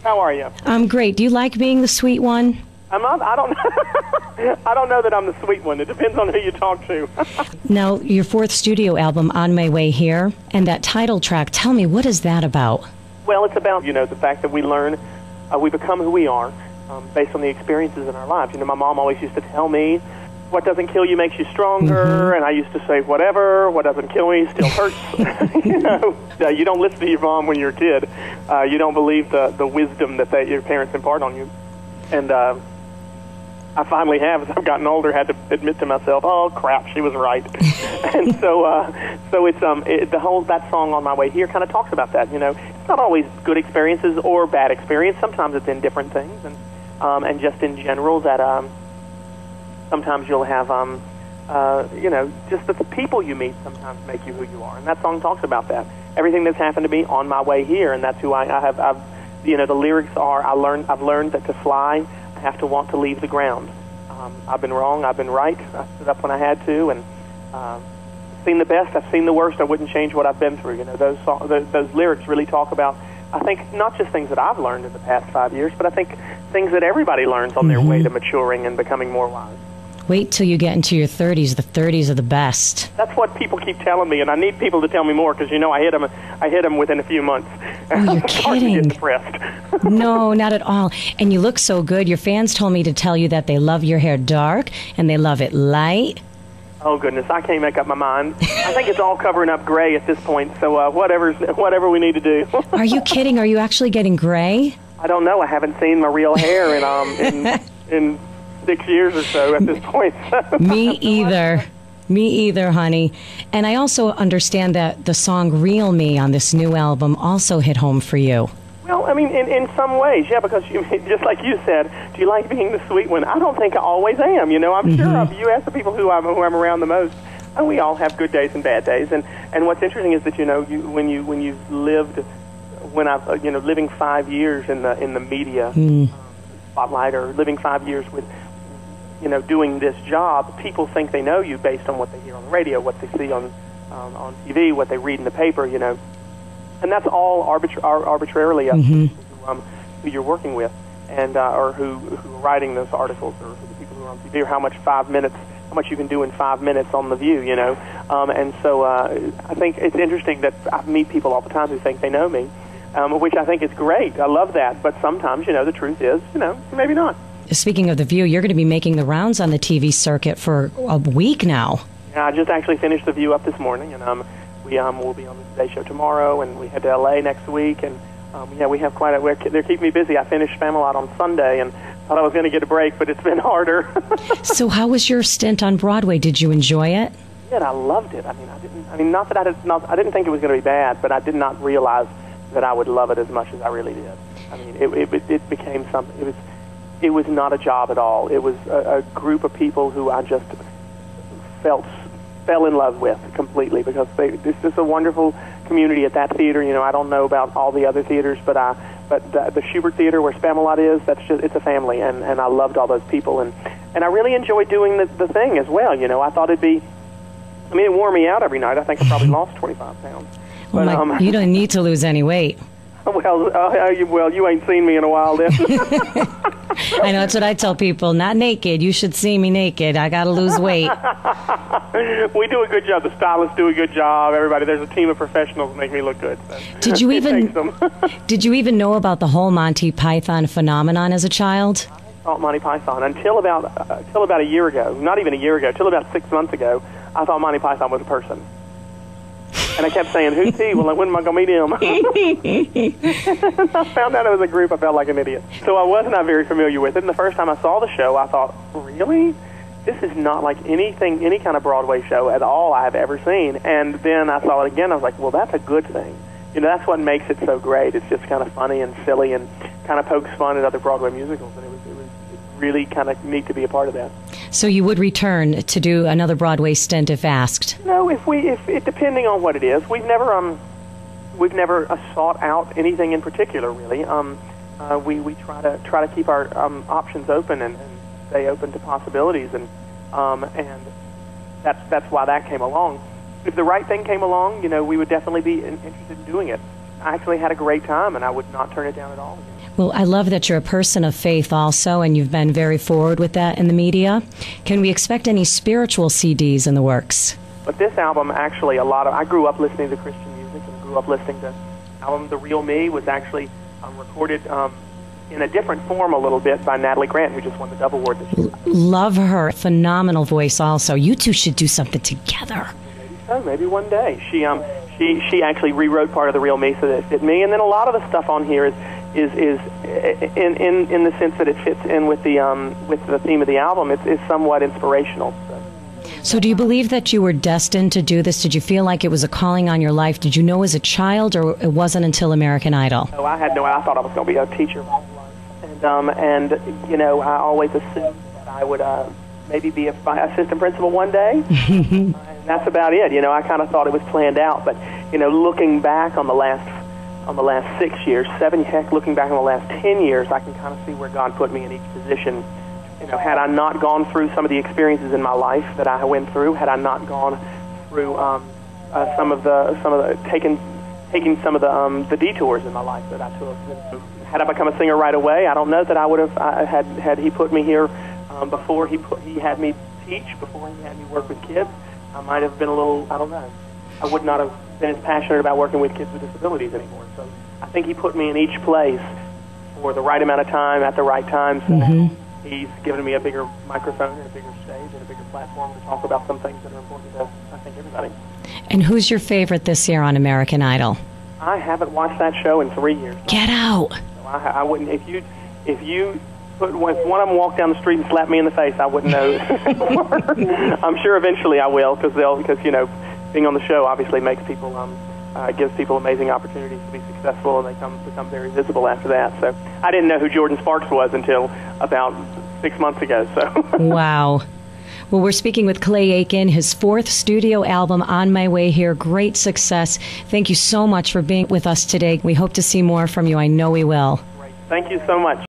How are you? I'm great. Do you like being the sweet one? I don't I don't know that I'm the sweet one. It depends on who you talk to. Now, your fourth studio album, On My Way Here, and that title track, tell me, what is that about? Well, it's about, the fact that we learn, we become who we are based on the experiences in our lives. My mom always used to tell me, what doesn't kill you makes you stronger, and I used to say, what doesn't kill me still hurts. You don't listen to your mom when you're a kid. You don't believe the wisdom that your parents impart on you. And I finally have, as I've gotten older, had to admit to myself, oh crap, she was right. And so it's that song On My Way Here kind of talks about that. It's not always good experiences or bad experience. Sometimes it's indifferent things, and just in general that sometimes you'll have just that the people you meet sometimes make you who you are. And that song talks about that. Everything that's happened to me on my way here, and that's who I have. The lyrics are, I've learned that to fly, I have to want to leave the ground. I've been wrong, I've been right. I stood up when I had to, and seen the best, I've seen the worst. I wouldn't change what I've been through. Those lyrics really talk about, I think, not just things that I've learned in the past 5 years, but I think things that everybody learns on their way to maturing and becoming more wise. Wait till you get into your 30s. The 30s are the best. That's what people keep telling me, and I need people to tell me more because, I hit them within a few months. Oh, you're kidding. I get depressed. No, not at all. And you look so good. Your fans told me to tell you that they love your hair dark and they love it light. Oh, goodness, I can't make up my mind. I think it's all covering up gray at this point, so whatever we need to do. Are you kidding? Are you actually getting gray? I don't know. I haven't seen my real hair in 6 years or so at this point. Me either. Me either, honey. And I also understand that the song Real Me on this new album also hit home for you. Well, I mean, in some ways, yeah, because just like you said, do you like being the sweet one? I don't think I always am. I'm sure you ask the people who I'm around the most, and we all have good days and bad days. And what's interesting is that when you've lived, living 5 years in the media spotlight, or living 5 years with doing this job, people think they know you based on what they hear on the radio, what they see on TV, what they read in the paper, and that's all arbitrarily up to who you're working with, and or who are writing those articles, or the people who are on TV, or how much you can do in 5 minutes on The View, and so I think it's interesting that I meet people all the time who think they know me, which I think is great. I love that, but sometimes, the truth is, maybe not. Speaking of The View, you're going to be making the rounds on the TV circuit for a week now. Yeah, I just actually finished The View up this morning, and we will be on the Today Show tomorrow, and we head to L.A. next week, and we have they're keeping me busy. I finished Spamalot on Sunday, and thought I was going to get a break, but it's been harder. So how was your stint on Broadway? Did you enjoy it? Yeah, I loved it. I didn't think it was going to be bad, but I did not realize that I would love it as much as I really did. I mean, it became something. It was not a job at all. It was a group of people who I just fell in love with completely, because this is a wonderful community at that theater. I don't know about all the other theaters, but the Schubert Theater, where Spamalot is, it's a family, and I loved all those people, and I really enjoyed doing the thing as well. I thought it wore me out every night. I think I probably lost 25 pounds. Well, you don't need to lose any weight. Well, you ain't seen me in a while then. I know, that's what I tell people. Not naked. You should see me naked. I got to lose weight. We do a good job. The stylists do a good job. Everybody, there's a team of professionals that make me look good. So. Did you even know about the whole Monty Python phenomenon as a child? I thought Monty Python until about a year ago. Not even a year ago. Till about 6 months ago, I thought Monty Python was a person. And I kept saying, who's he? Well, when am I going to meet him? I found out it was a group. I felt like an idiot. So I was not very familiar with it. And the first time I saw the show, I thought, really? This is not like any kind of Broadway show at all I have ever seen. And then I saw it again. I was like, well, that's a good thing. That's what makes it so great. It's just kind of funny and silly and kind of pokes fun at other Broadway musicals. And it was really kind of neat to be a part of that. So you would return to do another Broadway stint if asked? No, if depending on what it is. We've never sought out anything in particular, really. We try to keep our options open and stay open to possibilities, and that's why that came along. If the right thing came along, we would definitely be interested in doing it. actually had a great time, and I would not turn it down at all. Well, I love that you're a person of faith also, and you've been very forward with that in the media. Can we expect any spiritual CDs in the works? But this album, actually, I grew up listening to Christian music and grew up listening to the album The Real Me was actually recorded in a different form a little bit by Natalie Grant, who just won the Dove Award this year. Love her. Phenomenal voice also. You two should do something together. Maybe so. Maybe one day. She actually rewrote part of The Real Me so that it fit me, and then a lot of the stuff on here is in the sense that it fits in with the theme of the album. It's somewhat inspirational. So do you believe that you were destined to do this? Did you feel like it was a calling on your life? Did you know as a child, or it wasn't until American Idol? Oh, I had no idea. I thought I was going to be a teacher. And you know, I always assumed that I would maybe be an assistant principal one day. And that's about it. You know, I kind of thought it was planned out. But, you know, looking back on the last 6 years, looking back on the last 10 years, I can kind of see where God put me in each position. You know, had I not gone through some of the experiences in my life that I went through, had I not gone through taking some of the detours in my life that I took, had I become a singer right away, I don't know that I would have. Had he put me here before he had me teach, before he had me work with kids, I might have been a little. I don't know. I would not have been as passionate about working with kids with disabilities anymore. So I think he put me in each place for the right amount of time at the right time. So he's given me a bigger microphone and a bigger stage and a bigger platform to talk about some things that are important to, I think, everybody. And who's your favorite this year on American Idol? I haven't watched that show in 3 years. Get out! So I wouldn't. If you put if one of them walked down the street and slapped me in the face, I wouldn't know. I'm sure eventually I will, because you know, being on the show obviously makes people gives people amazing opportunities to be successful, and they become very visible after that. So I didn't know who Jordan Sparks was until about 6 months ago. So wow. Well, we're speaking with Clay Aiken, his 4th studio album, On My Way Here. Great success. Thank you so much for being with us today. We hope to see more from you. I know we will. Great. Thank you so much.